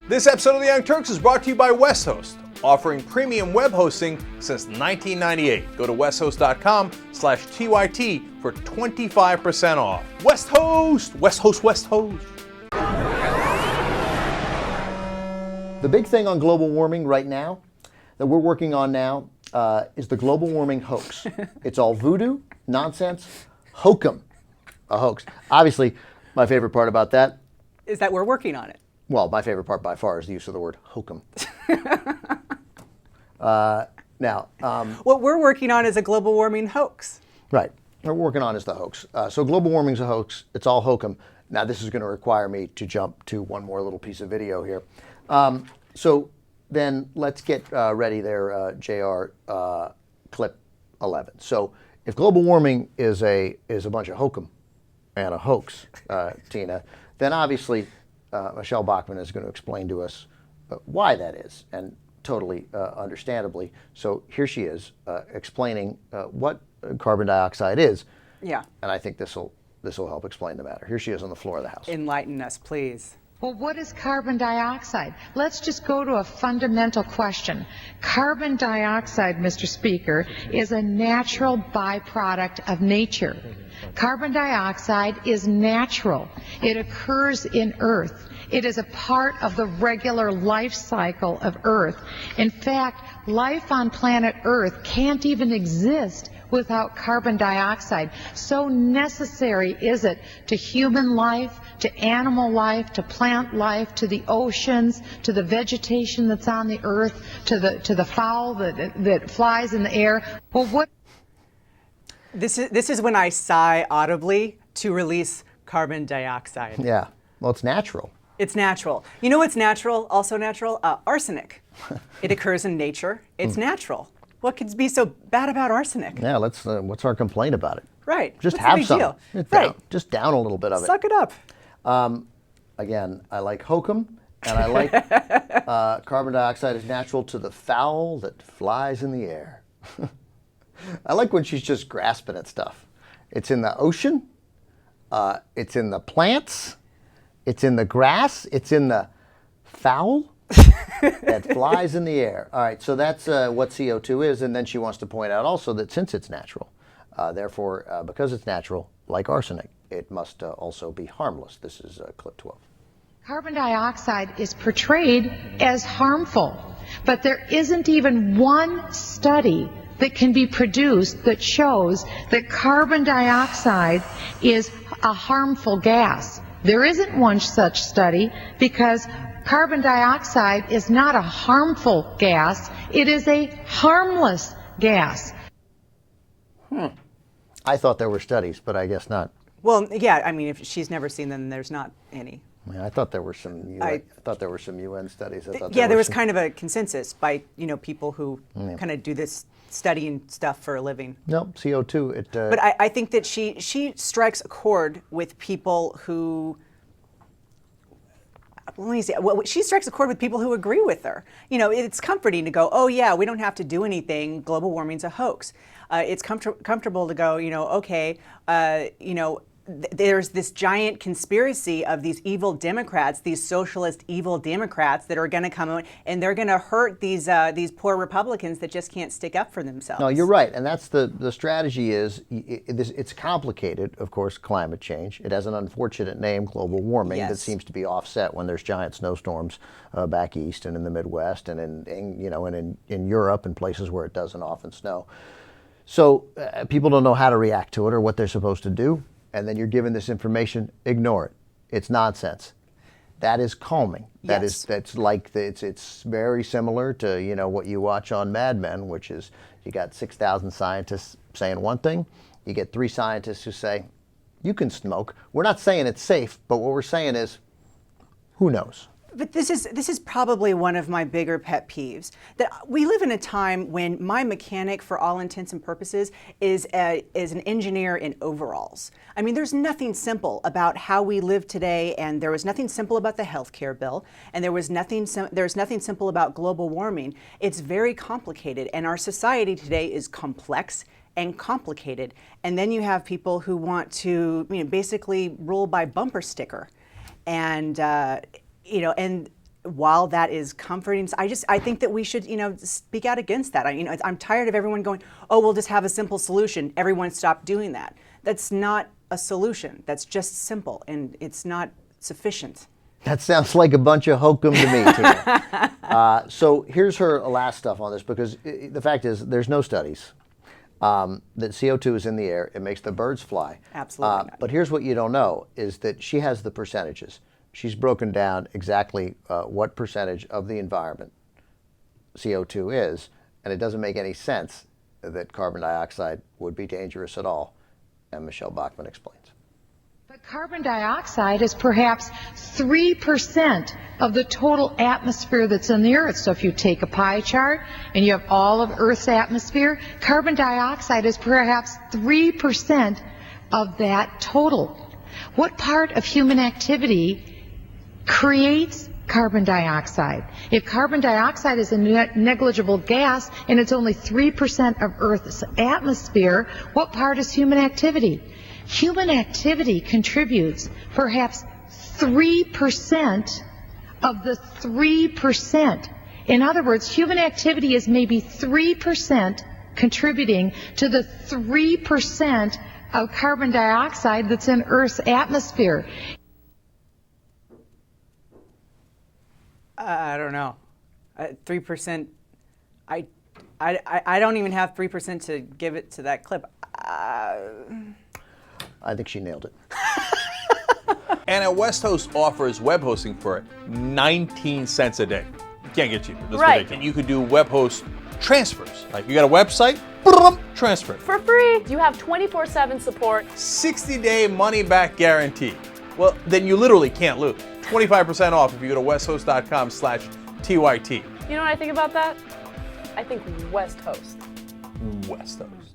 This episode of the Young Turks is brought to you by WestHost, offering premium web hosting since 1998. Go to westhost.com/TYT for 25% off. WestHost! WestHost, WestHost! The big thing on global warming right now, that we're working on now, is the global warming hoax. It's all voodoo, nonsense, hokum, a hoax. Obviously, my favorite part about that is that we're working on it. Well, my favorite part by far is the use of the word hokum. What we're working on is a global warming hoax. Right. What we're working on is the hoax. So global warming's a hoax. It's all hokum. Now, this is going to require me to jump to one more little piece of video here. So then let's get ready there, JR, clip 11. So if global warming is a bunch of hokum and a hoax, Tina, then obviously Michele Bachmann is going to explain to us why that is, and totally understandably. So here she is explaining what carbon dioxide is. Yeah. And I think this will help explain the matter. Here she is on the floor of the House. Enlighten us, please. Well, what is carbon dioxide? Let's just go to a fundamental question. Carbon dioxide, Mr. Speaker, is a natural byproduct of nature. Carbon dioxide is natural. It occurs in Earth. It is a part of the regular life cycle of Earth. In fact, life on planet Earth can't even exist without carbon dioxide. So necessary is it to human life, to animal life, to plant life, to the oceans, to the vegetation that's on the earth, to the fowl that flies in the air. Well, what? This is when I sigh audibly to release carbon dioxide. Yeah. Well, it's natural. It's natural. You know what's natural? Also natural? Arsenic. It occurs in nature. It's natural. What could be so bad about arsenic? Yeah, what's our complaint about it? Right. Just What's have the big some. deal? Right. Right. Just down a little bit of it. Suck it up. Again, I like hokum, and I like carbon dioxide is natural to the fowl that flies in the air. I like when she's just grasping at stuff. It's in the ocean. It's in the plants. It's in the grass. It's in the fowl that flies in the air. All right, so that's what CO2 is, and then she wants to point out also that since it's natural, therefore, because it's natural, like arsenic, it must also be harmless. This is clip 12. Carbon dioxide is portrayed as harmful, but there isn't even one study that can be produced that shows that carbon dioxide is a harmful gas. There isn't one such study because carbon dioxide is not a harmful gas. It is a harmless gas. I thought there were studies, but I guess not. Well, yeah, I mean, if she's never seen them, there's not any. Yeah, I thought there were some. I thought there were some UN studies. There was kind of a consensus by people who kind of do this studying stuff for a living. No, CO2. But I think that she strikes a chord with people who. Let me see. Well, she strikes a chord with people who agree with her. It's comforting to go, oh yeah, we don't have to do anything. Global warming's a hoax. It's comfortable to go, okay, there's this giant conspiracy of these evil Democrats, these socialist evil Democrats that are going to come and they're going to hurt these poor Republicans that just can't stick up for themselves. No, you're right, and that's the strategy is it's complicated. Of course, climate change. It has an unfortunate name, global warming, Yes. that seems to be offset when there's giant snowstorms back east and in the Midwest and in Europe and places where it doesn't often snow. So people don't know how to react to it or what they're supposed to do. And then you're given this information, ignore it. It's nonsense. That is calming. Yes. It's very similar to what you watch on Mad Men, which is you got 6,000 scientists saying one thing, you get 3 scientists who say you can smoke. We're not saying it's safe, but what we're saying is who knows. But this is probably one of my bigger pet peeves. That we live in a time when my mechanic, for all intents and purposes, is an engineer in overalls. I mean, there's nothing simple about how we live today, and there was nothing simple about the healthcare bill, and there's nothing simple about global warming. It's very complicated, and our society today is complex and complicated. And then you have people who want to, basically rule by bumper sticker, and while that is comforting, I think that we should, speak out against that. I'm tired of everyone going, oh, we'll just have a simple solution. Everyone stop doing that. That's not a solution. That's just simple, and it's not sufficient. That sounds like a bunch of hokum to me, Tina. So here's her last stuff on this, because the fact is there's no studies that CO2 is in the air. It makes the birds fly. Absolutely not. But here's what you don't know is that she has the percentages. She's broken down exactly what percentage of the environment CO2 is, and it doesn't make any sense that carbon dioxide would be dangerous at all. And Michele Bachmann explains. But carbon dioxide is perhaps 3% of the total atmosphere that's in the Earth. So if you take a pie chart and you have all of Earth's atmosphere, carbon dioxide is perhaps 3% of that total. What part of human activity creates carbon dioxide? If carbon dioxide is a negligible gas and it's only 3% of Earth's atmosphere, what part is human activity? Human activity contributes perhaps 3% of the 3%. In other words, human activity is maybe 3% contributing to the 3% of carbon dioxide that's in Earth's atmosphere. I don't know. 3%. I don't even have 3% to give it to that clip. I think she nailed it. And at West Host offers web hosting for 19 cents a day. You can't get cheaper. That's Right. ridiculous. And you could do web host transfers. Like you got a website, boom, transfer. For free. You have 24/7 support. 60-day money-back guarantee. Well, then you literally can't lose. 25% off if you go to westhost.com/TYT. You know what I think about that? I think West Host. West Host.